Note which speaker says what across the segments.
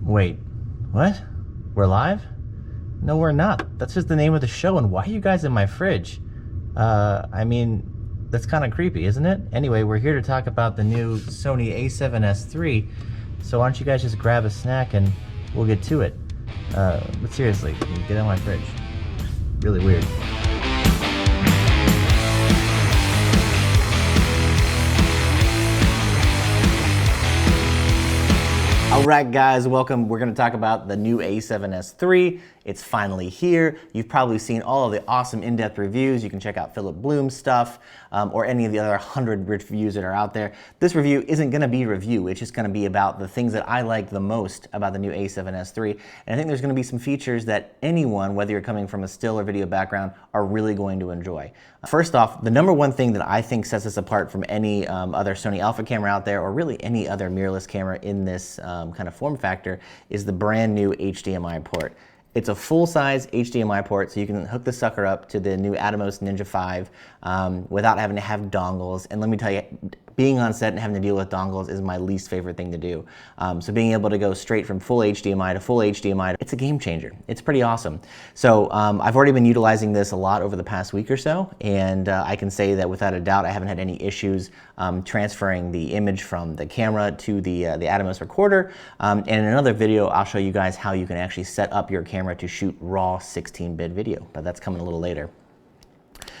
Speaker 1: Wait, what? We're live? No, we're not. That's just the name of the show, and why are you guys in my fridge? I mean, that's kind of creepy, isn't it? Anyway, we're here to talk about the new Sony A7S III, so why don't you guys just grab a snack and we'll get to it. But seriously, get out of my fridge. Really weird. Alright guys, welcome. We're going to talk about the new A7S III. It's finally here. You've probably seen all of the awesome in-depth reviews. You can check out Philip Bloom's stuff or any of the other 100 reviews that are out there. This review isn't going to be a review. It's just going to be about the things that I like the most about the new A7S III. And I think there's going to be some features that anyone, whether you're coming from a still or video background, are really going to enjoy. First off, the number one thing that I think sets this apart from any other Sony Alpha camera out there, or really any other mirrorless camera in this kind of form factor, is the brand new HDMI port. It's a full-size HDMI port, so you can hook the sucker up to the new Atomos Ninja 5 without having to have dongles. And let me tell you, being on set and having to deal with dongles is my least favorite thing to do. So being able to go straight from full HDMI to full HDMI, it's a game changer. It's pretty awesome. So I've already been utilizing this a lot over the past week or so, and I can say that without a doubt I haven't had any issues transferring the image from the camera to the Atomos recorder. And in another video, I'll show you guys how you can actually set up your camera to shoot raw 16-bit video, but that's coming a little later.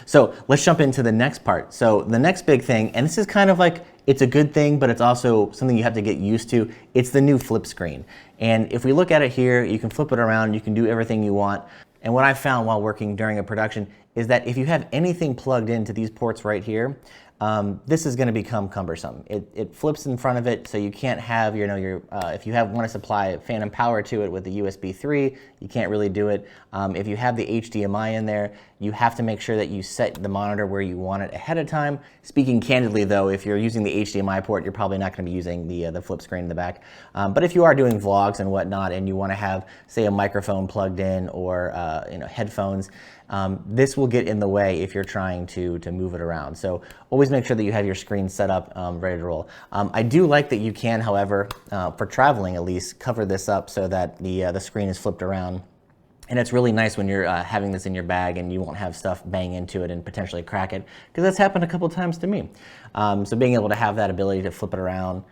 Speaker 1: So let's jump into the next part. So the next big thing, and this is kind of like, it's a good thing, but it's also something you have to get used to. It's the new flip screen. And if we look at it here, you can flip it around, you can do everything you want. And what I found while working during a production is that if you have anything plugged into these ports right here, this is going to become cumbersome. It flips in front of it, so you can't have, if you want to supply phantom power to it with the USB 3, you can't really do it. If you have the HDMI in there, you have to make sure that you set the monitor where you want it ahead of time. Speaking candidly though, if you're using the HDMI port, you're probably not going to be using the flip screen in the back. But if you are doing vlogs and whatnot, and you want to have, say, a microphone plugged in or headphones, this will get in the way if you're trying to move it around. So always make sure that you have your screen set up, ready to roll. I do like that you can, however, for traveling at least, cover this up so that the screen is flipped around. And it's really nice when you're having this in your bag and you won't have stuff bang into it and potentially crack it, because that's happened a couple times to me. So being able to have that ability to flip it around,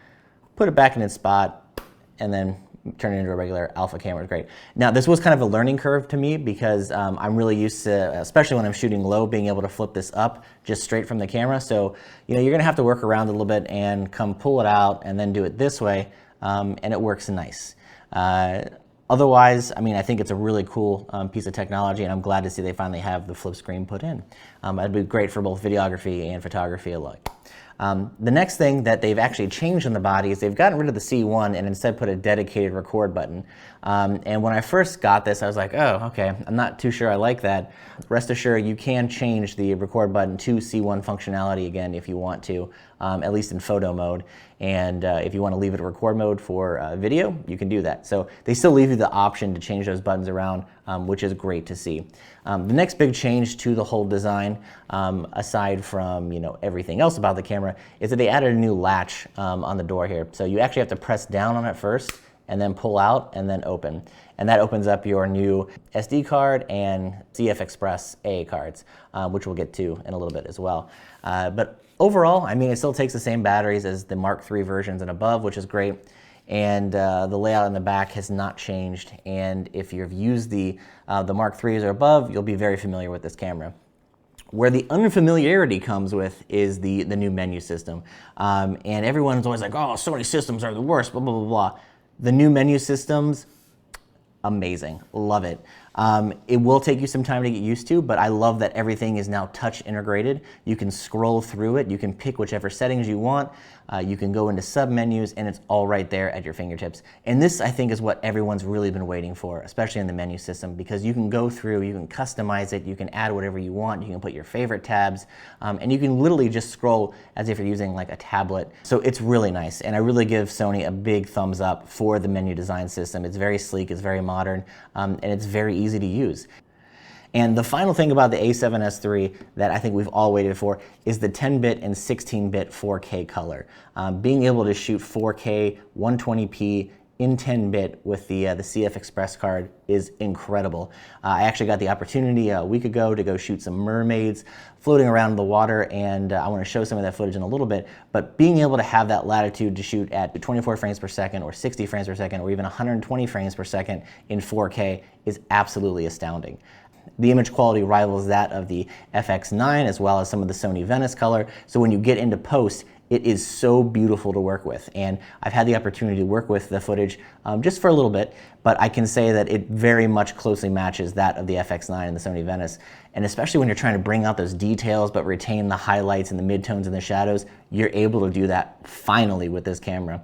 Speaker 1: put it back in its spot, and then turn it into a regular Alpha camera is great. Now, this was kind of a learning curve to me because I'm really used to, especially when I'm shooting low, being able to flip this up just straight from the camera. So, you're gonna have to work around a little bit and come pull it out and then do it this way, and it works nice. Otherwise, I mean, I think it's a really cool piece of technology, and I'm glad to see they finally have the flip screen put in. It'd be great for both videography and photography alike. The next thing that they've actually changed on the body is they've gotten rid of the C1 and instead put a dedicated record button. And when I first got this, I was like, oh, okay, I'm not too sure I like that. Rest assured, you can change the record button to C1 functionality again if you want to, at least in photo mode. And if you want to leave it in record mode for video, you can do that. So they still leave you the option to change those buttons around, which is great to see. The next big change to the whole design, aside from everything else about the camera, is that they added a new latch on the door here. So you actually have to press down on it first, and then pull out, and then open. And that opens up your new SD card and CF Express A cards, which we'll get to in a little bit as well. But overall, I mean, it still takes the same batteries as the Mark III versions and above, which is great. And the layout in the back has not changed. And if you've used the Mark IIIs or above, you'll be very familiar with this camera. Where the unfamiliarity comes with is the new menu system. And everyone's always like, oh, Sony systems are the worst, blah, blah, blah, blah. The new menu systems, amazing, love it. It will take you some time to get used to, but I love that everything is now touch integrated. You can scroll through it, you can pick whichever settings you want, you can go into sub menus, and it's all right there at your fingertips. And this, I think, is what everyone's really been waiting for, especially in the menu system, because you can go through, you can customize it, you can add whatever you want, you can put your favorite tabs, and you can literally just scroll as if you're using like a tablet. So it's really nice, and I really give Sony a big thumbs up for the menu design system. It's very sleek, it's very modern, and it's very easy to use. And the final thing about the A7S III that I think we've all waited for is the 10-bit and 16-bit 4K color. Being able to shoot 4K 120p in 10-bit with the CF Express card is incredible. I actually got the opportunity a week ago to go shoot some mermaids floating around in the water, and I want to show some of that footage in a little bit, but being able to have that latitude to shoot at 24 frames per second or 60 frames per second or even 120 frames per second in 4K is absolutely astounding. The image quality rivals that of the FX9 as well as some of the Sony Venice color, so when you get into post, it is so beautiful to work with. And I've had the opportunity to work with the footage just for a little bit, but I can say that it very much closely matches that of the FX9 and the Sony Venice. And especially when you're trying to bring out those details but retain the highlights and the midtones and the shadows, you're able to do that finally with this camera.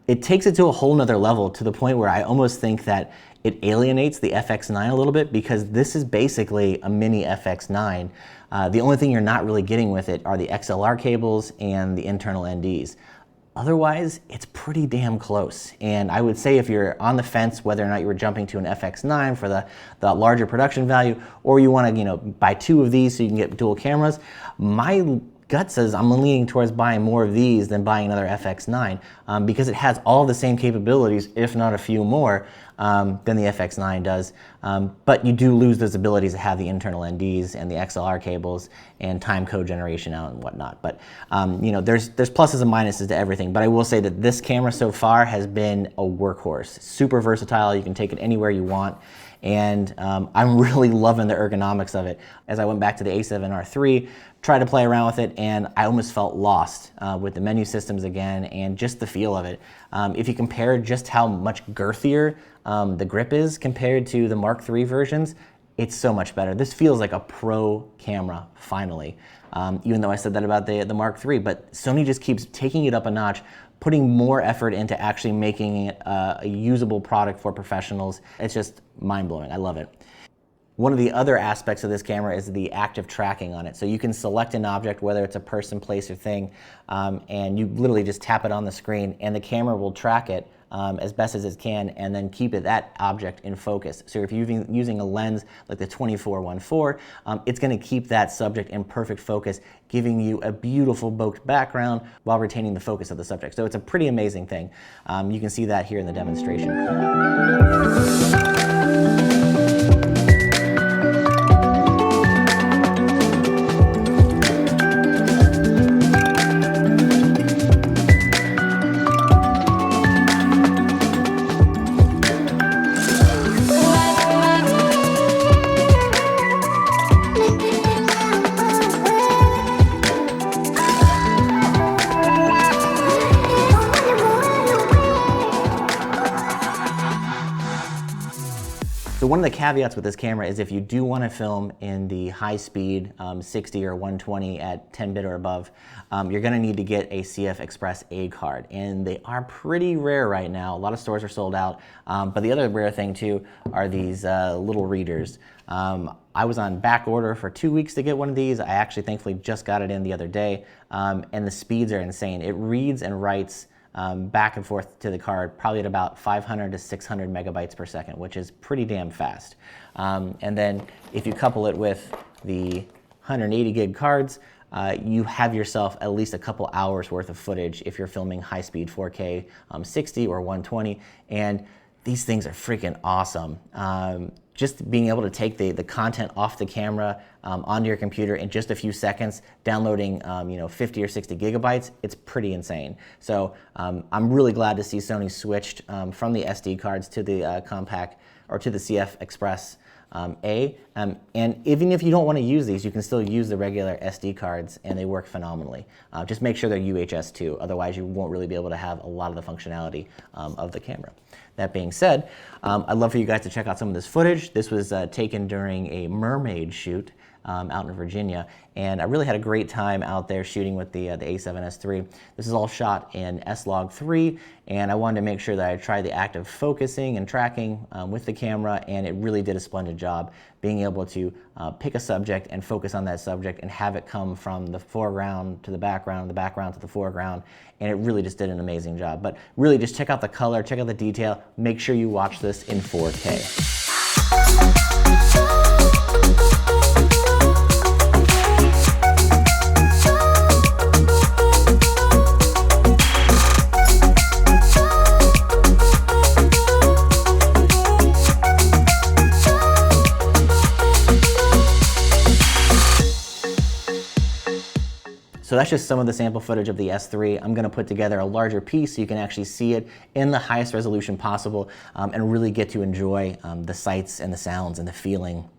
Speaker 1: It takes it to a whole nother level, to the point where I almost think that it alienates the FX9 a little bit, because this is basically a mini FX9. The only thing you're not really getting with it are the XLR cables and the internal NDs. Otherwise, it's pretty damn close. And I would say if you're on the fence whether or not you were jumping to an FX9 for the larger production value, or you want to buy two of these so you can get dual cameras, my gut says I'm leaning towards buying more of these than buying another FX9 because it has all the same capabilities, if not a few more, than the FX9 does. But you do lose those abilities to have the internal NDs and the XLR cables and time code generation out and whatnot. But there's pluses and minuses to everything. But I will say that this camera so far has been a workhorse. Super versatile. You can take it anywhere you want. And I'm really loving the ergonomics of it. As I went back to the A7R III, tried to play around with it, and I almost felt lost with the menu systems again and just the feel of it. If you compare just how much girthier the grip is compared to the Mark III versions, it's so much better. This feels like a pro camera, finally. Even though I said that about the Mark III, but Sony just keeps taking it up a notch, putting more effort into actually making it a usable product for professionals. It's just mind-blowing. I love it. One of the other aspects of this camera is the active tracking on it. So you can select an object, whether it's a person, place, or thing, and you literally just tap it on the screen, and the camera will track it as best as it can, and then keep that object in focus. So if you're using a lens like the 24-1.4, it's going to keep that subject in perfect focus, giving you a beautiful bokeh background while retaining the focus of the subject. So it's a pretty amazing thing. You can see that here in the demonstration. So one of the caveats with this camera is if you do want to film in the high speed 60 or 120 at 10-bit or above, you're going to need to get a CF Express A card, and they are pretty rare right now. A lot of stores are sold out, but the other rare thing too are these little readers. I was on back order for 2 weeks to get one of these. I actually thankfully just got it in the other day, and the speeds are insane. It reads and writes back and forth to the card probably at about 500 to 600 megabytes per second, which is pretty damn fast. And then if you couple it with the 180 gig cards, you have yourself at least a couple hours worth of footage if you're filming high-speed 4K 60 or 120, and these things are freaking awesome. Just being able to take the content off the camera onto your computer in just a few seconds, downloading 50 or 60 gigabytes, it's pretty insane. So I'm really glad to see Sony switched from the SD cards to the compact, or to the CF Express A. And even if you don't want to use these, you can still use the regular SD cards, and they work phenomenally. Just make sure they're UHS too, otherwise you won't really be able to have a lot of the functionality of the camera. That being said, I'd love for you guys to check out some of this footage. This was taken during a mermaid shoot out in Virginia, and I really had a great time out there shooting with the A7S III. This is all shot in S-Log3, and I wanted to make sure that I tried the active focusing and tracking with the camera, and it really did a splendid job being able to pick a subject and focus on that subject and have it come from the foreground to the background to the foreground, and it really just did an amazing job. But really just check out the color, check out the detail, make sure you watch this in 4K. So that's just some of the sample footage of the S3. I'm gonna put together a larger piece so you can actually see it in the highest resolution possible and really get to enjoy the sights and the sounds and the feeling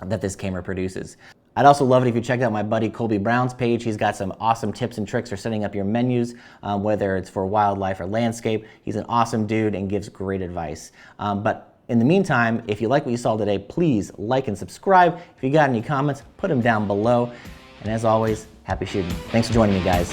Speaker 1: that this camera produces. I'd also love it if you checked out my buddy Colby Brown's page. He's got some awesome tips and tricks for setting up your menus, whether it's for wildlife or landscape. He's an awesome dude and gives great advice. But in the meantime, if you like what you saw today, please like and subscribe. If you got any comments, put them down below. And as always, happy shooting. Thanks for joining me, guys.